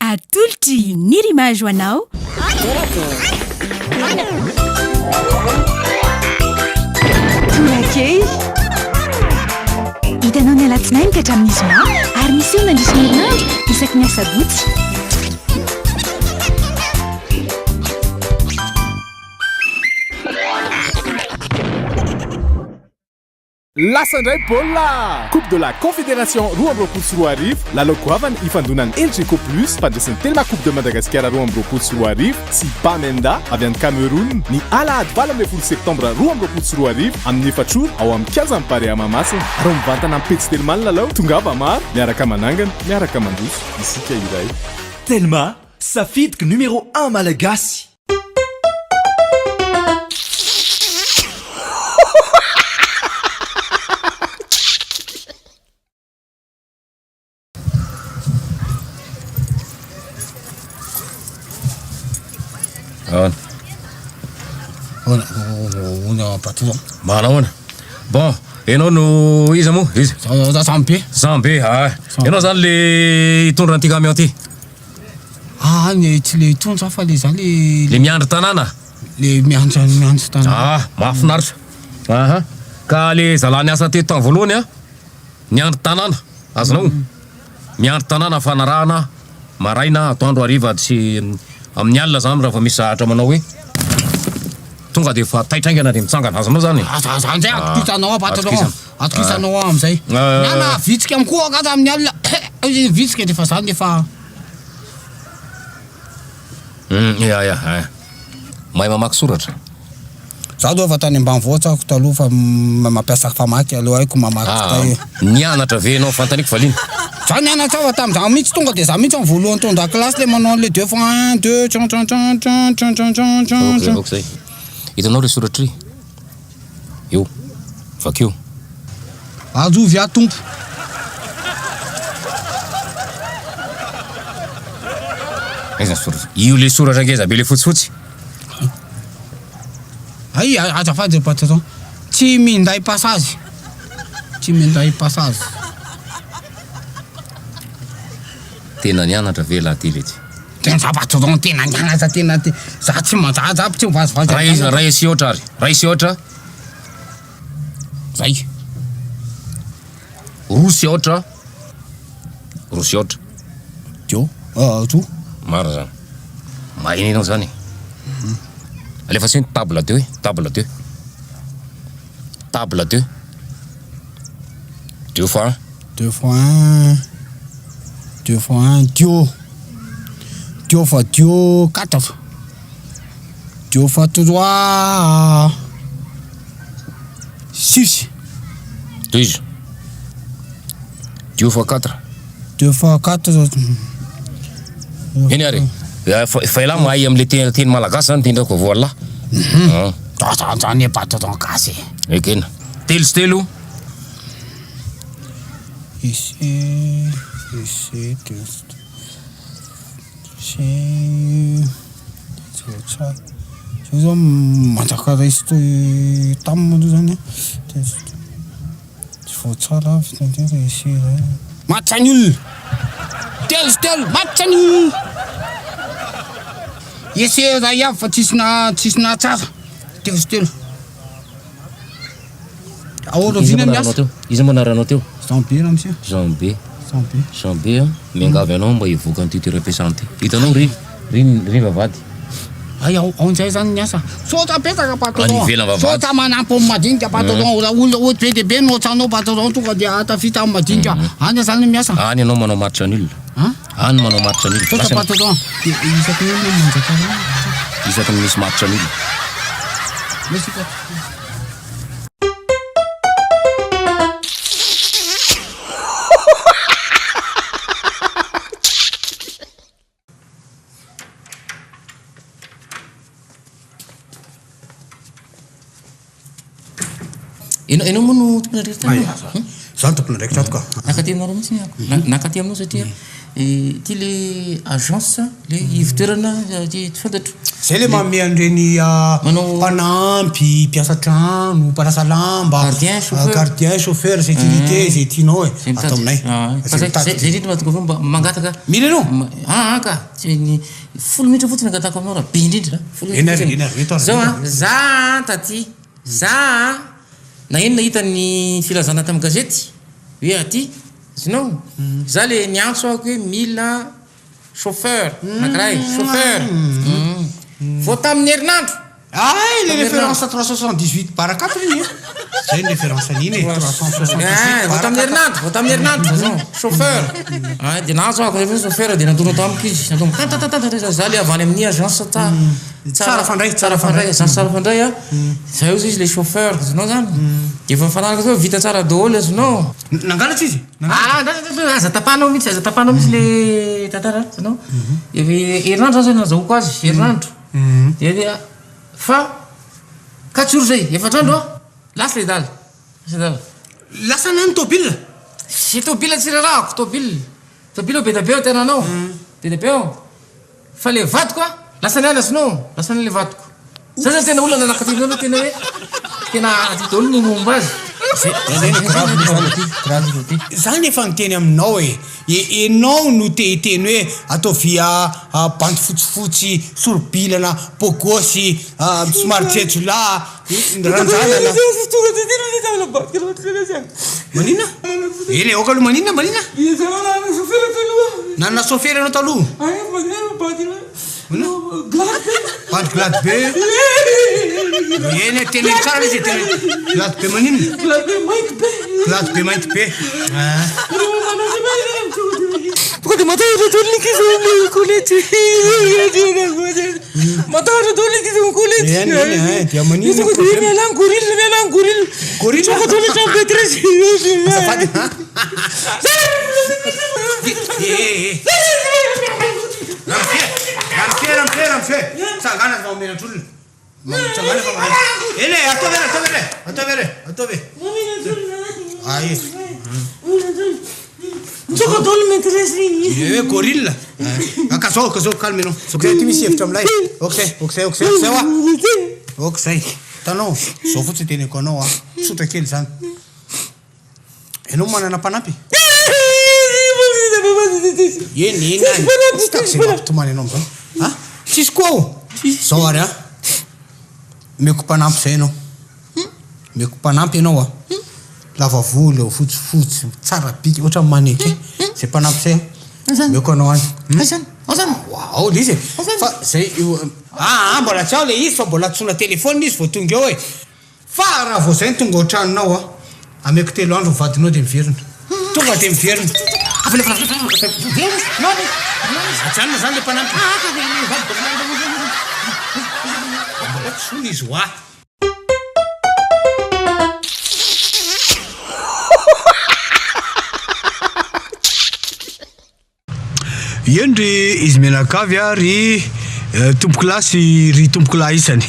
atolotry ny rimage hoanao. Torakey hitanao ny alatsinainy ka hatramin'ny zoma ary misy eo nandrisy herinandro isaky ny asabotsy. Lasandray bola! Coupe de la Confédération roa amby roapolo sy roa arivo lalao avany ifandonan'ny LGK Plus fandraisin'ny Telma Coupe de Madagascar roa amby roapolo sy roa arivo sy Bamenda avy any Cameroun ny alahady 12 septambra roa amby roapolo sy roa arivo amin'ny efatr'ora ao amin'ny 15 pare Mahamasina ary mivantana amin'ny petsy Telma ny lalao tongava maro miaraka manangana miaraka mandroso isika iray. Telma safidiky numéro 1 malagasy. Patron. Manao bon, enao no iza mo? Iza? Sambe. Sambe, enao zany le hitondra an'ity camion ty? Tsy le hitondra fa le zany le miandry tanàna? Le miandry tanàna. Mahafinaritra. Ka le zalany asa teto tany voalohany miandry tanàna, azonao? Miandry tanàna fanarahana, maraina, atoandro, hariva sy amin'ny alina zany raha fa misy sahatra manao hoe tonga de fa taitraingana de mitsangana azonao zany. Zany zay atokisanao patron. Atokisanao am'zay. Nana vitsika amkoa akata amin'ny alina. Vitsika de fa zany de fa mahay mamaky soratra. Za aloha fa tany ambanivohitra taloha fa mampiasa famaky aloha haiko mamaky. Nianatra ve enao fantaniko valiny? Za nianatra fa tamin'izany mihitsy tonga de za mihitsy amin'ny voalohany tonga classe le manao le 2 fois 1 2 Okey. Hitanao le soratra ry? Eo. Vakeo. Azo via tompo. Aiza soratra? Io le soratra ngeza be le fotsifotsy. Ay, azafady patron. Tsy minday passage. Tsy minday passage. Tena nianatra ve laha ty lety? Tena patron tena nianatra tena za tsy manjaza tsy mivazivazy. Raha esi ohatra ary. Raha esi ohatra. Zay. Rosy ohatra. Rosy ohatra. Jo. Jo. Maro zany. Mahiny enao zany. Alefa siny table 2, table 2. Table 2. 2 fois 1. 2 fois 1. 2 fois 1, Dio. Dio fois Dio, 4. Dio fois 3, 6. 12. Dio fois 4. 2 fois 4. Eny ary. Fa ela mahay am'le teny malagasy zany tendrako voala. Zany e patron gasy. Ekena. Telo sy telo. Ici, zao manjaka raisy toy taminy zany tsy vao tsara fitandrera ici matany olona telo sy telo matany olona ese raha iaby fa tsisy na tsara telo sy telo aholo vina miasa izy moa naranao teo? Jean B raha monsieur. Jean B miangavy anao mba hivoaka an'ity toeram-piasana ty. Hitanao ry vavady. Ay aonjay zany miasa. Sotra petaka patron. Any ivelany vavady. Sotra manampy amin'ny madinika patron. Raha olona ohatry be dia be no otranao patron tonga dia atafita amin'ny madinika. Any zany miasa. Any anao manao maritra an'olona. Any manao maritra an'olona. Sotra patron. Isaky ny olona manjaka. Isaky ny misy maritra an'olona. Merci patron. Enao moa no tompona rehetra tanao? Zany tompona rehetra ato ka. Nakaty aminao mihitsy nakaty aminao satria ty le agence le ivitoerana ty fantatro. zay le manome an'ireny mpanampy mpiasa trano mpanasa lamba gardien chauffeur zay tinité zay tianao e atao aminay zay indrindra matoko mba mangataka mila anao ka folo minitra fotsiny angatako aminao raha be indrindra zao za taty za na ino nahita ny filazana tamin'ny gazety hoe aty zinao za le niantso ako hoe mila chauffeur nakiray chauffeur vao tamin'ny herinandro le référence 378 par 4 iny zay ny référence an'iny 378 vao tamin'ny herinandro chauffeur de naantso ako zay chauffeur de nandono atao amiko izy nandono za le avany amin'ny agence tsara fandray agence tsara fandray a zay io izy le chauffeur zinao zany de efa mifanaraka zao vita tsara daholo azinao nangalatsy izy aza tapanao mihitsy le tantara zinao herinandro zany nazahoako azy herinandro de fa katsoro zay efatrandro a lasa le dala lasa nany tôbile sy tôbile tsy rarahako tôbile be da be ao tenanao be da be ao fa le vatoko a lasa niany asinao lasa ny le vatoko za zany tena olona nanakatinao tena hoe tena aty daholo ny momba azy zany efa niteny aminao e enao no teteny hoe atao via bandy fotsifotsy sorobilana bogosy somary jetsola ranjanana manina ele aoka aloha manina nanana chauffeur anao taloha bandy glade be eny teny tsara izy teny glade be manina glade be mainty be Pourquoi tu m'attends de tout les qui sont collés m'attends de les qui sont collés dia manina goril só que les gens pétrés ramfe sagana va mena tul sagana va ele atove ai Só que todo me interessa gorilla akaso calme non so que tu me chef tam lai oksai tano so futi tene kono a suta kel san eno manana panapi yeni nani staksi tu mane non ha cisco sora meko panampy zay anao meko panampy ianao a lava volo fotsifotsy tsara biky ohatra maneky zay panampy zay meko anao any ao le izy fa zay mbola tsy ao le izy fa mbola tsona telefôny izy vao tonga eo e fa raha vao zay tonga oatranonao a ameko telo andro vadinao de miverina tonga de miverina ajanona zany le panampy sony izy hoa endry izy menakavy a ry tompoko lasy ry tompoko lahy isany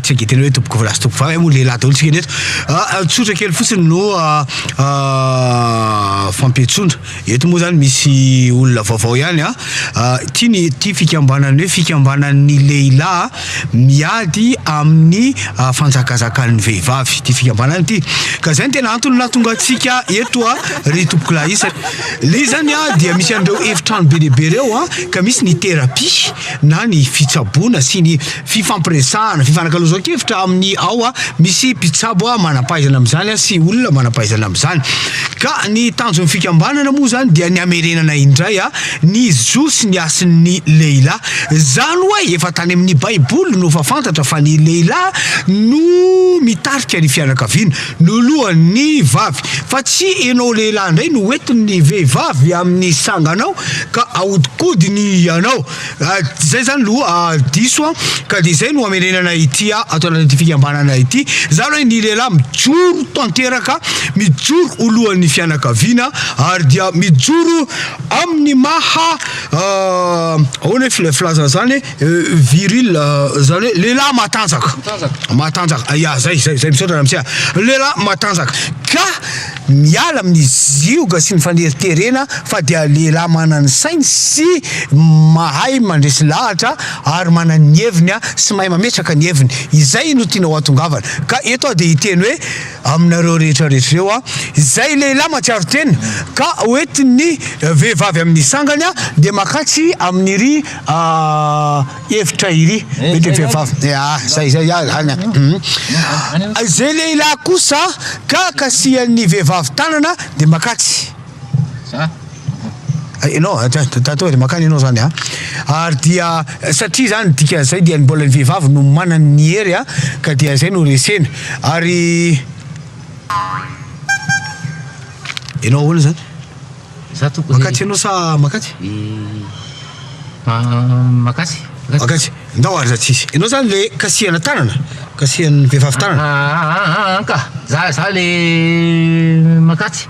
tsy agetena hoe tompoko lasy tompoko fa moa lehilahy daholo tsika neto tsotra kely fotsiny no fampiatsondra eto moa zany misy olona vaovao ihany ty fikambanany hoe fikambanan'ny lehilahy miady amin'ny fanjakazakany vehivavy ty fikambanany ty ka zay ny tena antony nahatonga atsika eto ry tompoko lahy isany le zany dia misy an'ireo efitrano be lehibe reo ka misy ny thérapie na ny fitsabona sy ny fifampiresahana fifanakaloza-kevitra amin'ny ao misy mpitsabo manampahaizana amin'izany sy olona manampahaizana amin'izany ka ny tanjon'ny fikambanana moa zany dia ny amerenana indray ny zo sy ny asin'ny lehilahy zany hoe efa tany amin'ny baiboly no fa fantatra fa ny lehilahy no mitarika ny fianakaviana no lohan'ny vavy fa tsy enao lehilahy indray no oentin'ny vehivavy amin'ny sanganao ka ahodikodiny ianao zay zany lo diso ka de zay no amenenana ity atao anaty fikambanana ity zany hoe ny lehilahy mijoro tanteraka mijoro olohan'ny fianakaviana ary dia mijoro amin'ny maha ahoana hoe filaza zany viril zany hoe lehilahy matanjaka ya zay misaotra ramsia lehilahy matanjaka ka miala amin'izy io ga sy ny faneriterena fa dia lehilahy manany sainy sy mahay mandresy lahatra ary manany ny heviny sy mahay mametraka ny heviny. Izay no tiana ho atongavana. Ka eto dia hiteny hoe aminareo rehetrarehetra reo izay lehilahy matsiaro tena ka hoentiny vehivavy amin'ny sangany dia makatsy amin'iry hevitra iry mety vehivavy zay any zay lehilahy kosa ka kasihan'ny vehivavy tanana dia makatsy ianao tatao dia makany ianao zany ary dia satria zany dika zay dia mbola ny vehivavy no manany ny hery ka dia zay no resena ary ianao ahoana zany makatsy ianao sa makatsy makatsy ndao ary za tsisy ianao zany le kasihana tanana kasihan'ny vehivavy tanana ka za le makatsy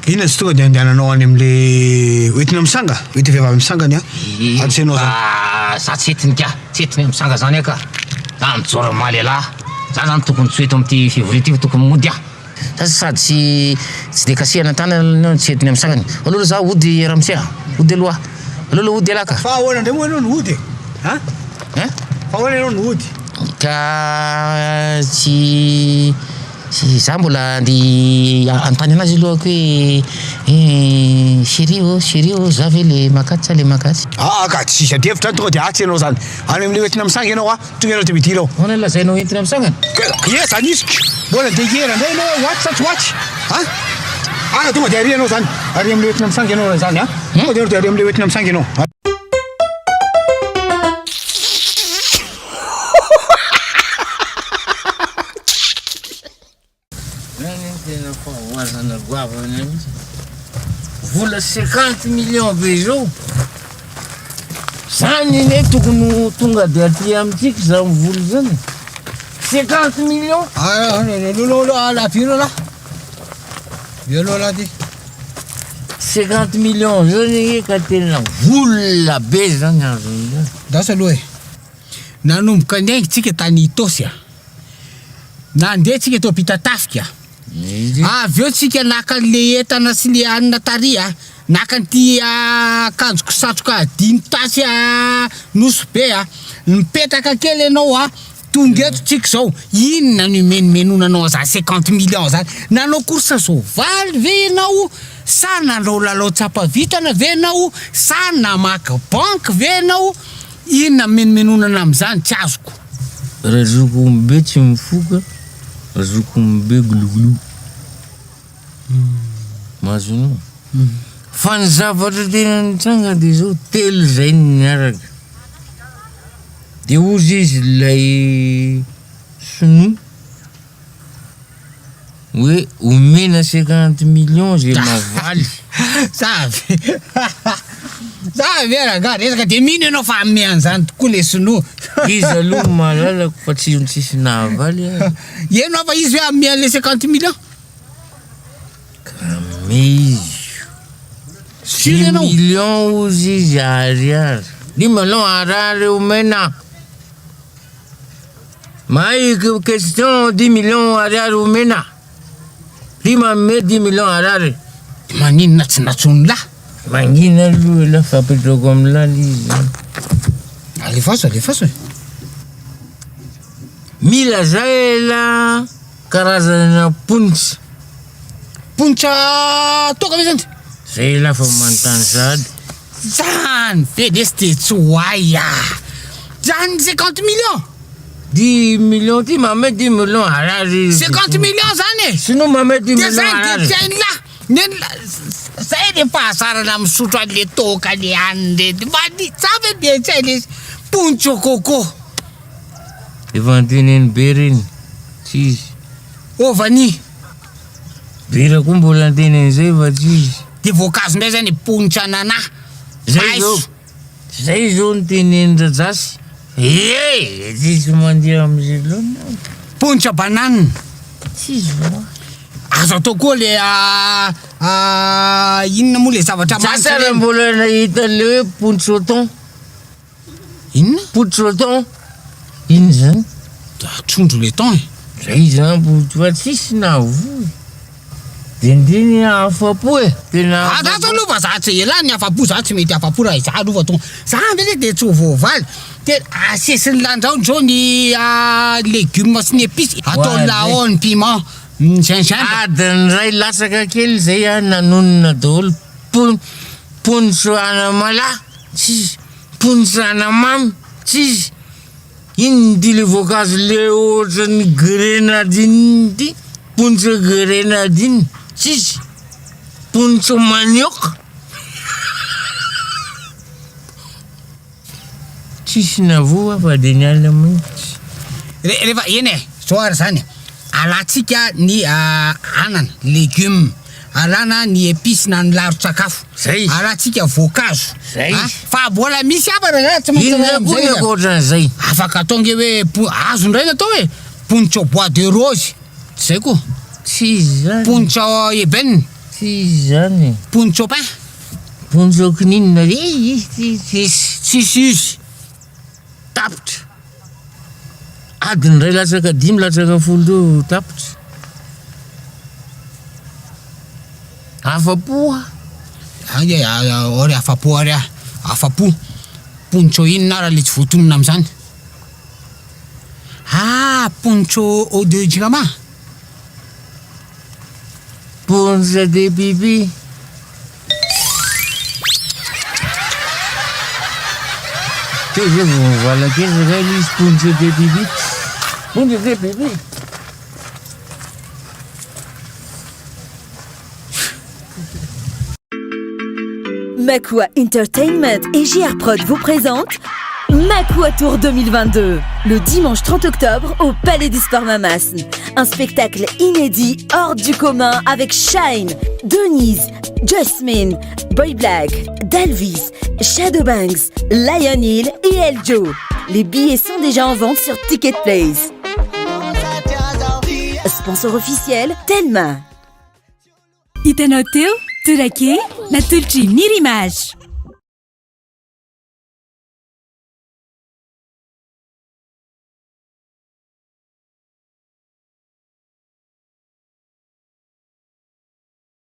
inona sy tonga dia andehananao any am'le oentina misanga oety vehivavy misangany adsenao zany sa tsy etiny ka tsy etiny misanga zany ka za mijora malelahy za zany tokony tsy eto am'ty fivoria ty tokony mody sady tsy de kasihana tanana tsy etiny misangany aloha za ody ramosea ody aloha aloha ody alaka fa ahoana ndray moa ianao no ody fa ahoana ianao no ody ka tsy za mbola andy antany anazy alohako hoe chéri za ve le makatsy sa le makatsy ka tsisy adevitra tonga dia atsy ianao zany any am'le oentina misanga ianao tonga ianao dia mety ilao ona lazainao entina misangany ie zany izy mbola dia hiera ndray ianao oatsy sa tsy oatsy tonga dia ary ianao zany ary am'le oentina misanga ianao zany tonga dia ary am'le oentina misanga ianao vola 50 millions be zao zany ne tokony tonga dia aty amintsika za mivola zany 50 millions la viro là violo là di 50 millions zany ka tena vola be zany azo dasa aloha nanomboka andaingy tsika tany Itosy nandeha tsika eto Pitatafika avy eo tsika naka le entana sy le anina tary naka an'ty akanjoko satroka 10 tasy nosy be mipetraka kely ianao tonga eto tsika zao inona no menomenonanao za 50 millions zany nanao korsa sovaly ve ianao sa nanao lalao tsapavitana ve ianao sa namaka banky ve ianao inona menomenonana am'zany tsy azoko raha zokombe tsy mifoka zokombe gologolo mazonao fa ny zavatra tena nitsanga dia zao telo zay niaraka dia ozy izy lay sinoa hoe omena 50 millions zay mavaly zavy raga resaka dia mino ianao fa ame an'izany tokoa le sinoa izy aloha malalako fa tsisy nahavaly ianao fa izy hoe ame an'le 50 millions kame izy 6 millions ozy izy ariary 10 millions ariary omena mahay question 10 millions ariary omena ty mame 10 millions ariary maninona tsy natsony lahy mangina aloha la fapetrako am'lala izy alefaso mila zay la karazana ponitra toka ve zany zay la fa manontany sady zany fedesy te tsy hoay zany 50 millions 10 millions ty mame 10 millions ariary 50 millions zany sino mame 10 millions ariary zany zay le fahasarana misotro an'le toka le anire savy be tsay le poncho coco efa anteneny be reny tsisy ovany bera koa mbola anteneny zay fa tsisy de voankazo ndray zany ponitra anana zay zao niteneny rajasy tsisy mandeha am'zay lona ponitra banane tsisy azo atao koa le inona moa le zavatra masara mbola nahita le hoe pontroton inona pontroton ino zany trondro le temps Zay zany fa tsisy navoy. De ndreny afapo e. Tena Aza aloha za tsy ela ny afapo za tsy mety afapo raha za aloha tonga. Za ndreny de tsy voavaly. Te asesiny landraony zao ny légumes sy ny épices. Atao laon piment. Gingembre. Adiny ray latsaka kely zay nanonona daholo. Ponitro anamalahy. Tsisy. Ponitro anamamy. Tsisy. Iny ndi le voankazo le ohatran'ny grenadine ty. Ponitro grenadine. Tsisy. Ponitro manioka. Tsisy navoa fa de niala mihitsy. Rehefa eny e, zao ary zany. Alatsika ny anana, légumes. Alana ny épices na ny laro-tsakafo. Zay. Alatsika voankazo. Zay. Fa mbola misy hafa raha tsy Ino koa ohatran'izay. afaka ataonge hoe azo ndray natao hoe ponitro bois de rose. Zay koa. Tsisy zany. Ponitro ébène. Tsisy zany. Ponitro pain. Ponitro kininina re izy Tsisy izy. tapitra. Adiny ray latsaka 5 latsaka 10 tapitra. Afapo. Ore afapo ary afapo. Ponitro inona raha le tsy voatonona am'zany. Ponitro eau de Girama. Ponitro de bibi. Tu sais, voilà que je réalise ponitro de bibi. Ponitro de bibi. Makua Entertainment et JR Prod vous présentent Makua Tour 2022, le dimanche 30 octobre au Palais du Sport Mamas. Un spectacle inédit hors du commun avec Shine, Denise, Jasmine, Boy Black, Dalvis, Shadowbanks, Lion Hill et Eljo. Les billets sont déjà en vente sur Ticketplace. Sponsor officiel, Telma. Itanoteu, Turaki, Natulci Nirimaj.